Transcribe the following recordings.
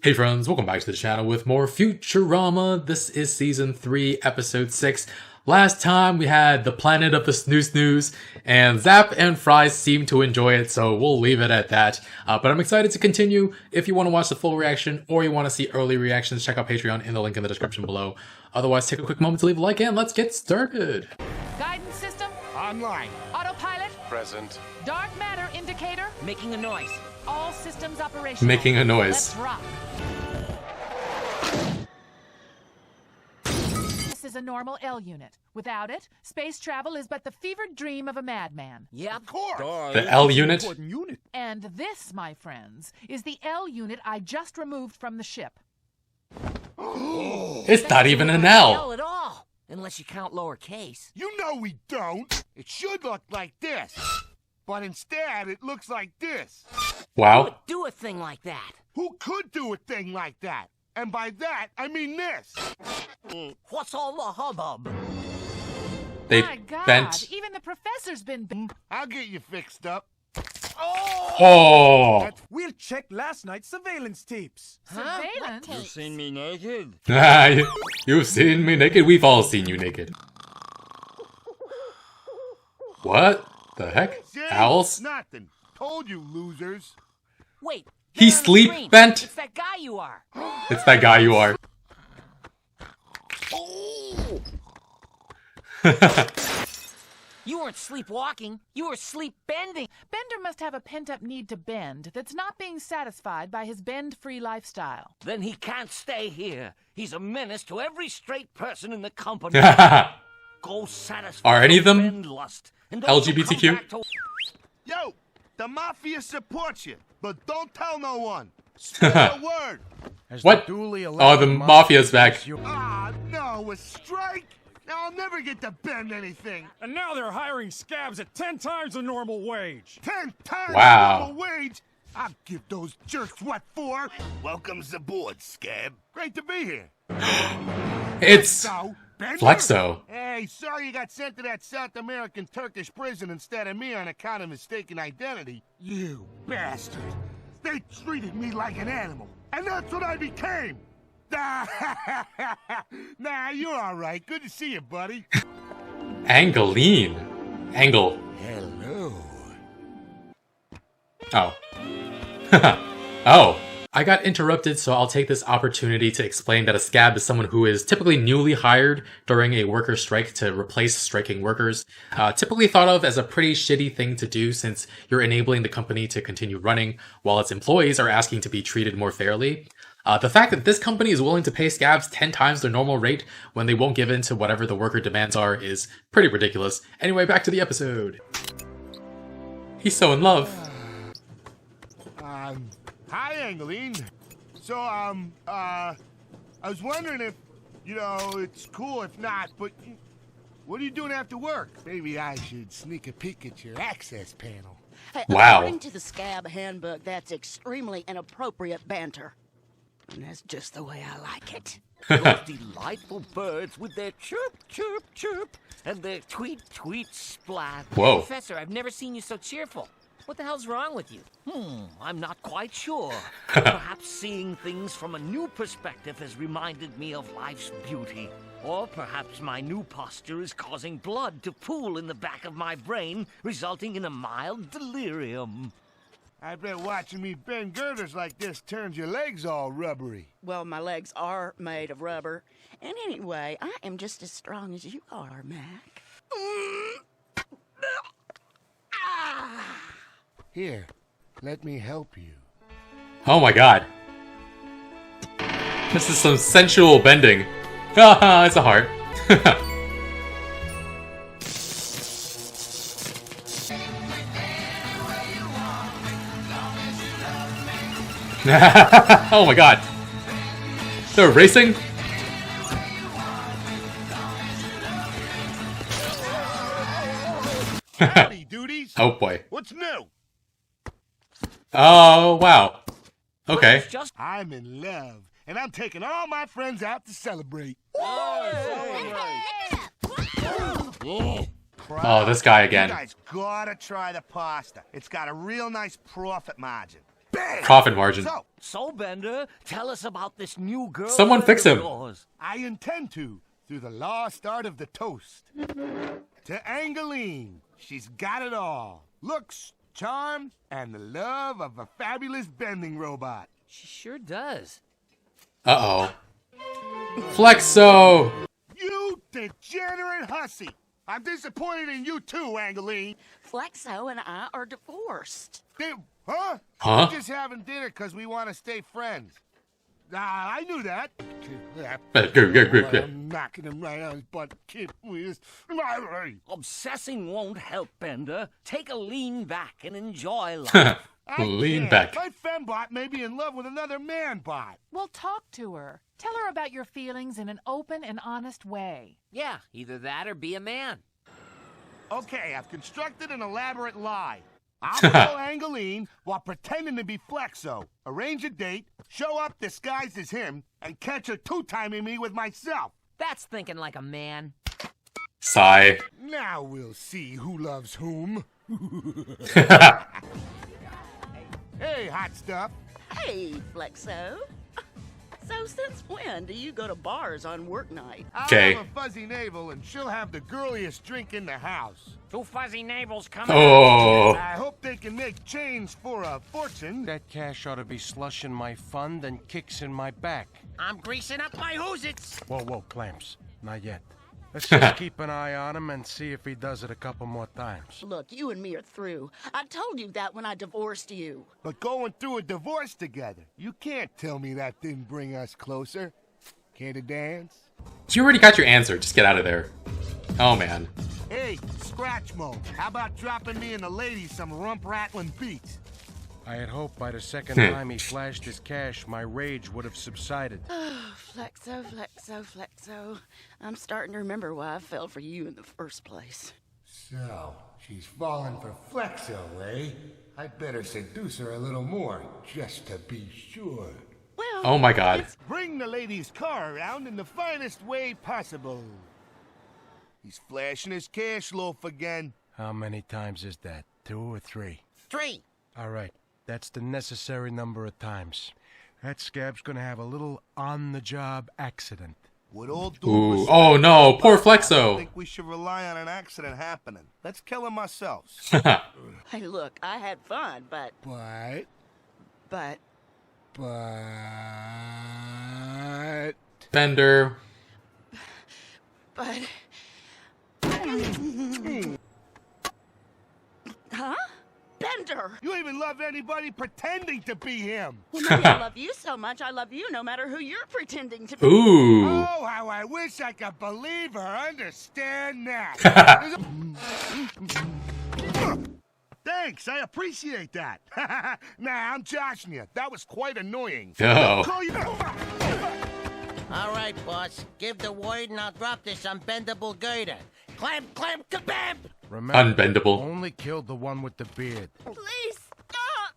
Hey friends, welcome back to the channel with more Futurama. This is season 3, episode 6. Last time we had the planet of the snoo, and Zap and Fry seem to enjoy it, so we'll leave it at that. But I'm excited to continue. If you want to watch the full reaction or you want to see early reactions, check out Patreon in the link in the description below. Otherwise, take a quick moment to leave a like and let's get started. Guidance system online. autopilot, Present. dark matter indicator, Making a noise. all systems operational. Making a noise. Let's rock. This is a normal L unit. Without it, space travel is but the fevered dream of a madman. Yep. Of course. The L unit? Important unit. And this, my friends, is the L unit I just removed from the ship. It's not even an L L. at all, unless you count lowercase. You know we don't. It should look like this. But instead, it looks like this. Wow. Do a thing like that. Who could do a thing like that? And by that, I mean this. What's all the hubbub? They My God, bent. even the professor's been I'll get you fixed up. Oh! We'll check last night's surveillance tapes. surveillance. You've seen me naked. You've seen me naked. We've all seen you naked. What the heck? See? Owls? Nothing. Told you, losers. Wait. He there on the sleep screen. bent? It's that guy you are. It's that guy you are. You weren't sleepwalking. You were sleep bending. Bender must have a pent-up need to bend that's not being satisfied by his bend-free lifestyle. Then he can't stay here. He's a menace to every straight person in the company. Go satisfy Are any of your them bend lust, and don't LGBTQ? come back to- Yo, the Mafia supports you, but don't tell no one. Spread the word. What? Oh, the Mafia's back. Ah, no, a strike? Now I'll never get to bend anything. And now they're hiring scabs at 10 times the normal wage. 10 times Wow. the wage. I'll give those jerks what for. Welcome's aboard, Scab. Great to be here. It's So, Bender? Flexo. Hey, sorry you got sent to that South American Turkish prison instead of me on account of mistaken identity. You bastard. They treated me like an animal, and that's what I became. Nah, you're all right. Good to see you, buddy. Angeline. Angle. Hello. Oh. Oh. I got interrupted, so I'll take this opportunity to explain that a scab is someone who is typically newly hired during a worker strike to replace striking workers. Typically thought of as a pretty shitty thing to do since you're enabling the company to continue running while its employees are asking to be treated more fairly. The fact that this company is willing to pay scabs 10 times their normal rate when they won't give in to whatever the worker demands are is pretty ridiculous. Anyway, back to the episode. He's so in love. Hi, Angeline. So, I was wondering if, it's cool if not, but what are you doing after work? Maybe I should sneak a peek at your access panel. Hey, Wow. According to the Scab Handbook, that's extremely inappropriate banter. And that's just the way I like it. Those delightful birds with their chirp, chirp, chirp, and their tweet, tweet, splat. Whoa. Professor, I've never seen you so cheerful. What the hell's wrong with you? I'm not quite sure. Perhaps seeing things from a new perspective has reminded me of life's beauty. Or perhaps my new posture is causing blood to pool in the back of my brain, resulting in a mild delirium. I bet watching me bend girders like this turns your legs all rubbery. Well, my legs are made of rubber. And anyway, I am just as strong as you are, Mac. Here, let me help you. Oh my god. This is some sensual bending. Haha, it's a heart. Oh my god. They're racing? Howdy, duties. Oh boy. What's new? Oh, wow. Okay. It's just I'm in love, and I'm taking all my friends out to celebrate. Oh, this guy again. You guys gotta try the pasta. It's got a real nice profit margin. bang! Profit margin. So, Bender, tell us about this new girl. Someone fix him. I intend to, through the lost art of the toast. To Angeline, she's got it all. Looks, charm, and the love of a fabulous bending robot. She sure does. Uh-oh. Flexo! You degenerate hussy! I'm disappointed in you too, Angeline. Flexo and I are divorced. Huh? Huh? We're just having dinner because we want to stay friends. I knew that. I'm knocking him right on his butt. Kid, please. Obsessing won't help, Bender. Take a lean back and enjoy life. Lean back. My fembot may be in love with another man-bot. Well, talk to her. Tell her about your feelings in an open and honest way. Yeah, either that or be a man. Okay, I've constructed an elaborate lie. I'll kill Angeline while pretending to be Flexo. Arrange a date, show up disguised as him, and catch her two-timing me with myself. That's thinking like a man. Sigh. Now we'll see who loves whom. Hey, hot stuff. Hey, Flexo. So since when do you go to bars on work night? I'll Okay. have a fuzzy navel, and she'll have the girliest drink in the house. Two fuzzy navels coming. Oh. I hope they can make change for a fortune. That cash ought to be slushing my fund and kicks in my back. I'm greasing up my hoosits. Whoa, Clamps. Not yet. Let's just keep an eye on him and see if he does it a couple more times. Look, you and me are through. I told you that when I divorced you. But going through a divorce together, you can't tell me that didn't bring us closer. Care to dance? You already got your answer. Just get out of there. Oh, man. Hey, Scratch Mode, how about dropping me and the ladies some rump-rattling beats? I had hoped by the second time he flashed his cash, my rage would have subsided. Flexo. I'm starting to remember why I fell for you in the first place. So, she's falling for Flexo, eh? I'd better seduce her a little more, just to be sure. Well, Oh, my God. Bring the lady's car around in the finest way possible. He's flashing his cash loaf again. How many times is that? 2 or 3? 3. All right, that's the necessary number of times. That scab's gonna have a little on-the-job accident. With all due Ooh. respect, Oh, no. Poor I Flexo. think we should rely on an accident happening. Let's kill him ourselves. hey, look, I had fun, but Bender. Huh? Bender! You even love anybody pretending to be him. Well, maybe I love you so much I love you no matter who you're pretending to be. Ooh. Oh, how I wish I could believe or understand that. Thanks, I appreciate that. Nah, I'm joshing you. That was quite annoying. Oh. Call you. All right, boss. Give the word and I'll drop this unbendable girder. Clamp, kabam! Remember, Unbendable. only killed the one with the beard. Please stop!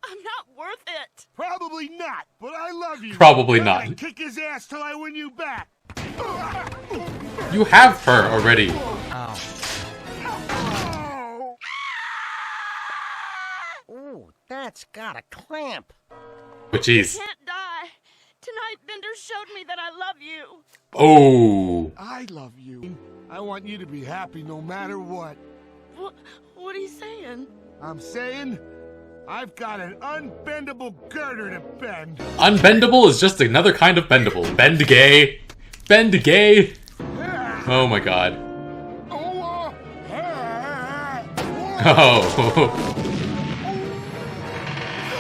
I'm not worth it. Probably not, but I love you. Probably I'm not. gonna kick his ass till I win you back. You have her already. Ooh, that's got a clamp. But jeez. Can't die. Tonight, Bender showed me that I love you. Oh. I love you. I want you to be happy no matter what. What are you saying? I'm saying I've got an unbendable girder to bend. Unbendable is just another kind of bendable. Bend gay. Bend gay. Oh my god. Oh.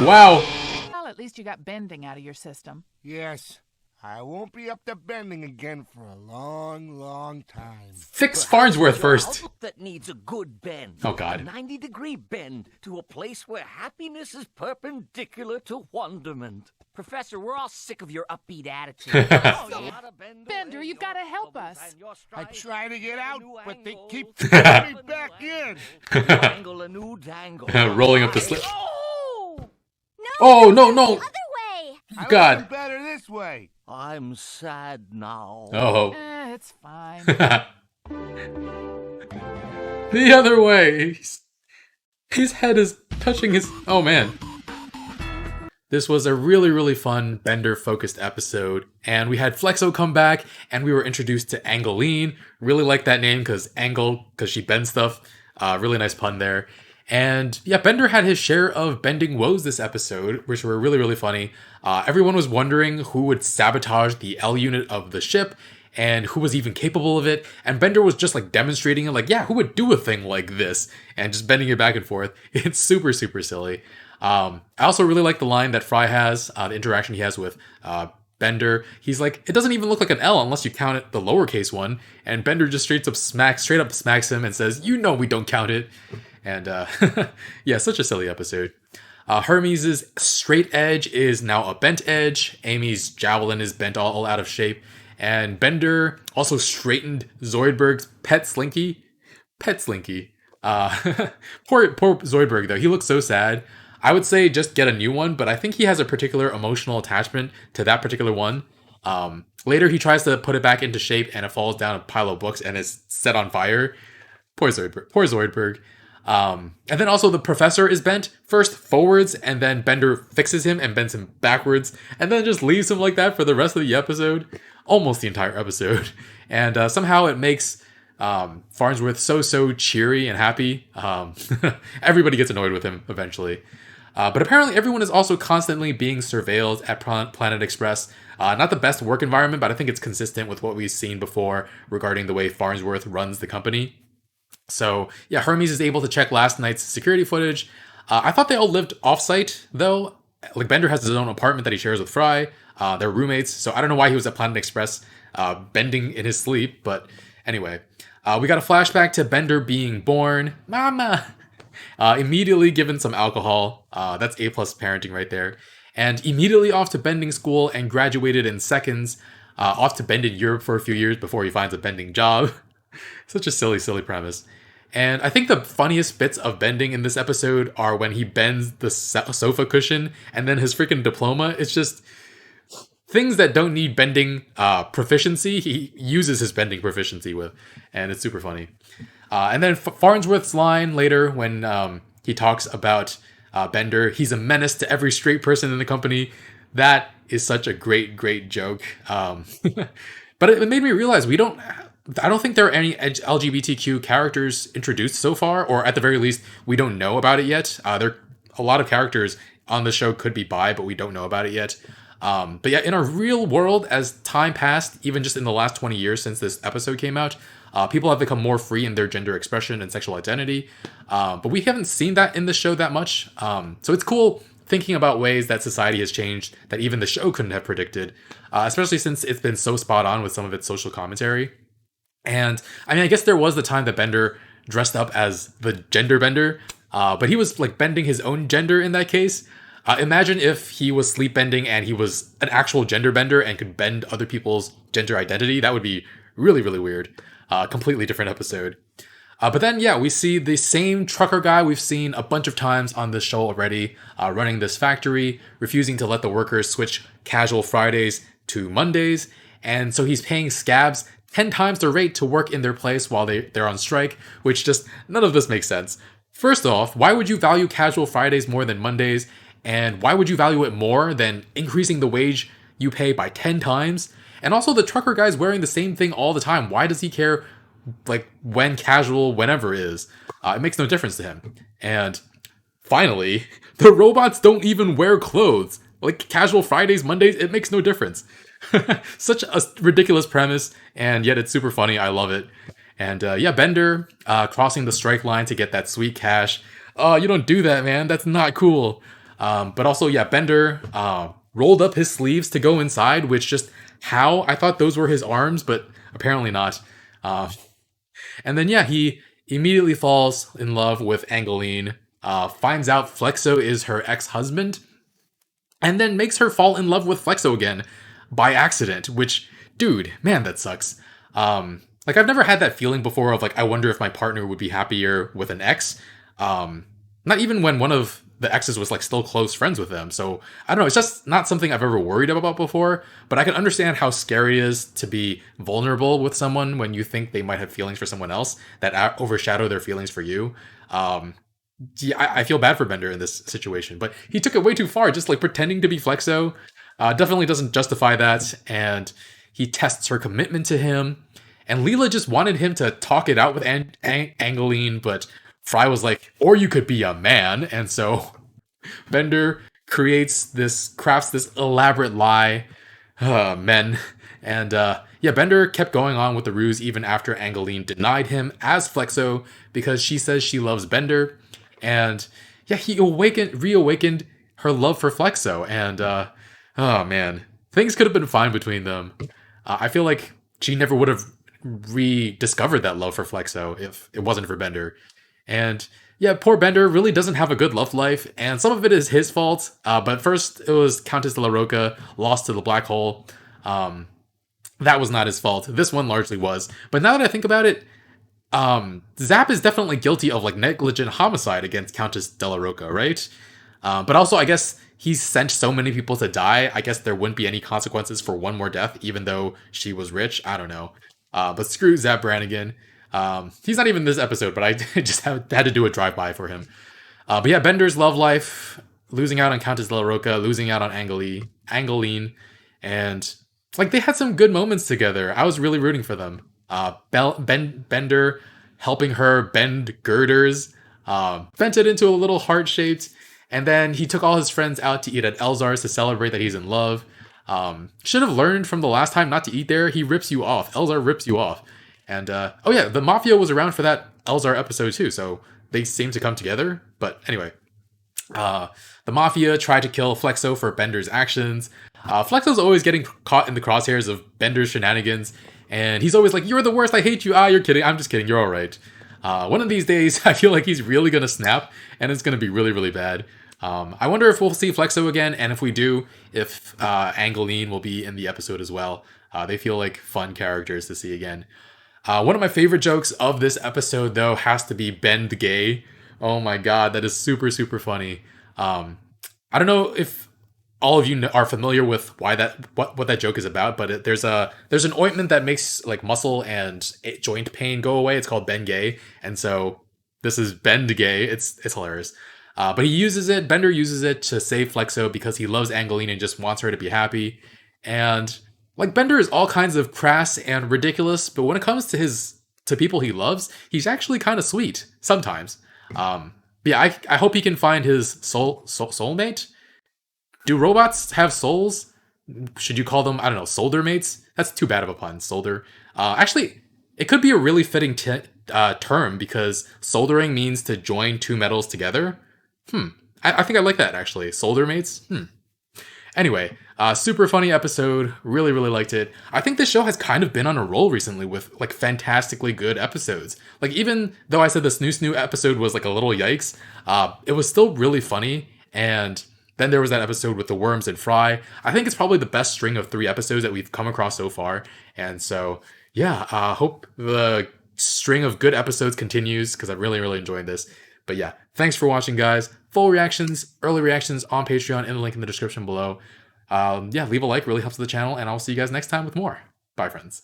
Wow. Well, at least you got bending out of your system. Yes, I won't be up to bending again for a long, long time. Fix Farnsworth first. That needs a good bend. Oh, God. A 90-degree bend to a place where happiness is perpendicular to wonderment. Professor, we're all sick of your upbeat attitude. Bender, you've got to help us. I try to get out, but they keep pulling me back in. Dangle a new dangle. Rolling up the slip. Oh! Oh, no. Other way! I God. like it better this way. I'm sad now. Oh. It's fine. The other way. His head is touching his... Oh, man. This was a really, really fun Bender-focused episode, and we had Flexo come back, and we were introduced to Angeline. Really like that name, because Angle, because she bends stuff. Really nice pun there. And yeah, Bender had his share of bending woes this episode, which were really, really funny. Everyone was wondering who would sabotage the L unit of the ship, and who was even capable of it. And Bender was just like demonstrating it, like, yeah, who would do a thing like this? And just bending it back and forth. It's super, super silly. I also really like the line that Fry has, the interaction he has with Bender. He's like, it doesn't even look like an L unless you count it the lowercase one. And Bender just straight up smacks him and says, you know we don't count it. And yeah, such a silly episode. Hermes' straight edge is now a bent edge. Amy's javelin is bent all out of shape. And Bender also straightened Zoidberg's pet Slinky. Pet Slinky. Poor Zoidberg, though. He looks so sad. I would say just get a new one, but I think he has a particular emotional attachment to that particular one. Later, he tries to put it back into shape, and it falls down a pile of books and is set on fire. Poor Zoidberg. And then also the professor is bent, first forwards, and then Bender fixes him and bends him backwards, and then just leaves him like that for the rest of the episode. Almost the entire episode. And somehow it makes Farnsworth so cheery and happy. Everybody gets annoyed with him eventually. But apparently everyone is also constantly being surveilled at Planet Express. Not the best work environment, but I think it's consistent with what we've seen before regarding the way Farnsworth runs the company. So yeah, Hermes is able to check last night's security footage. I thought they all lived off-site, though. Like, Bender has his own apartment that he shares with Fry. They're roommates, so I don't know why he was at Planet Express bending in his sleep, but anyway. We got a flashback to Bender being born. Mama! Immediately given some alcohol. That's A+ parenting right there. And immediately off to bending school and graduated in seconds. Off to bend in Europe for a few years before he finds a bending job. Such a silly premise. And I think the funniest bits of bending in this episode are when he bends the sofa cushion and then his freaking diploma. It's just things that don't need bending proficiency, he uses his bending proficiency with. And it's super funny. And then Farnsworth's line later when he talks about Bender, he's a menace to every straight person in the company. That is such a great joke. But it made me realize I don't think there are any LGBTQ characters introduced so far, or at the very least, we don't know about it yet. There a lot of characters on the show could be bi, but we don't know about it yet. But yeah, in our real world, as time passed, even just in the last 20 years since this episode came out, people have become more free in their gender expression and sexual identity. But we haven't seen that in the show that much. So it's cool thinking about ways that society has changed that even the show couldn't have predicted, especially since it's been so spot on with some of its social commentary. And I mean, I guess there was the time that Bender dressed up as the gender bender, but he was like bending his own gender in that case. Imagine if he was sleep bending and he was an actual gender bender and could bend other people's gender identity. That would be really weird. Completely different episode. But then, yeah, we see the same trucker guy we've seen a bunch of times on this show already, running this factory, refusing to let the workers switch casual Fridays to Mondays. And so he's paying scabs 10 times the rate to work in their place while they're on strike, which just, none of this makes sense. First off, why would you value casual Fridays more than Mondays? And why would you value it more than increasing the wage you pay by 10 times? And also, the trucker guy's wearing the same thing all the time. Why does he care, like, when casual, whenever is? It makes no difference to him. And finally, the robots don't even wear clothes. Like, casual Fridays, Mondays, it makes no difference. Such a ridiculous premise, and yet it's super funny. I love it. And yeah, Bender crossing the strike line to get that sweet cash. Oh, you don't do that, man. That's not cool. But also, yeah, Bender rolled up his sleeves to go inside, which just how? I thought those were his arms, but apparently not. And then, yeah, he immediately falls in love with Angeline, finds out Flexo is her ex-husband, and then makes her fall in love with Flexo again by accident, which, dude, man, that sucks. Like, I've never had that feeling before of, like, I wonder if my partner would be happier with an ex. Not even when one of the exes was, like, still close friends with them. So, I don't know, it's just not something I've ever worried about before, but I can understand how scary it is to be vulnerable with someone when you think they might have feelings for someone else that overshadow their feelings for you. yeah, I feel bad for Bender in this situation, but he took it way too far, just like pretending to be Flexo. Definitely doesn't justify that, and he tests her commitment to him. And Leela just wanted him to talk it out with Angeline, but Fry was like, "Or you could be a man," and so Bender crafts this elaborate lie, men, and yeah, Bender kept going on with the ruse even after Angeline denied him as Flexo because she says she loves Bender, and yeah, he reawakened her love for Flexo, and oh man, things could have been fine between them. I feel like she never would have rediscovered that love for Flexo if it wasn't for Bender, and yeah, poor Bender really doesn't have a good love life, and some of it is his fault. But first, it was Countess de la Roca lost to the black hole. That was not his fault. This one largely was. But now that I think about it, Zap is definitely guilty of like negligent homicide against Countess de la Roca, right? But also, I guess he's sent so many people to die. I guess there wouldn't be any consequences for one more death, even though she was rich. I don't know. But screw Zap Brannigan. He's not even in this episode, but I just had to do a drive-by for him. But yeah, Bender's love life, losing out on Countess de la Roca, losing out on Angeline, and like they had some good moments together. I was really rooting for them. Bender helping her bend girders, bent it into a little heart-shaped, and then he took all his friends out to eat at Elzar's to celebrate that he's in love. Should have learned from the last time not to eat there. He rips you off. Elzar rips you off. And, oh yeah, the Mafia was around for that Elzar episode too, so they seem to come together. But anyway, the Mafia tried to kill Flexo for Bender's actions. Flexo's always getting caught in the crosshairs of Bender's shenanigans, and he's always like, "You're the worst, I hate you." "Ah, you're kidding, I'm just kidding, you're alright." One of these days, I feel like he's really gonna snap, and it's gonna be really, really bad. I wonder if we'll see Flexo again, and if we do, if Angeline will be in the episode as well. They feel like fun characters to see again. One of my favorite jokes of this episode, though, has to be Ben the Gay. Oh my god, that is super, super funny. I don't know if all of you are familiar with what that joke is about, but there's an ointment that makes like muscle and joint pain go away. It's called Ben Gay, and so this is Ben the Gay. It's hilarious. But Bender uses it to save Flexo because he loves Angeline and just wants her to be happy. And like Bender is all kinds of crass and ridiculous, but when it comes to people he loves, he's actually kind of sweet sometimes. Yeah, I hope he can find his soulmate. Do robots have souls? Should you call them, I don't know, solder mates? That's too bad of a pun, solder. Actually, it could be a really fitting term because soldering means to join two metals together. I think I like that, actually. Solder mates? Anyway, super funny episode. Really, really liked it. I think this show has kind of been on a roll recently with like fantastically good episodes. Like even though I said the Snoo episode was like a little yikes, it was still really funny. And then there was that episode with the worms and Fry. I think it's probably the best string of 3 episodes that we've come across so far. And so, yeah, hope the string of good episodes continues because I really, really enjoyed this. But yeah, thanks for watching, guys. Full reactions, early reactions on Patreon in the link in the description below. Yeah, leave a like, really helps the channel, and I'll see you guys next time with more. Bye, friends.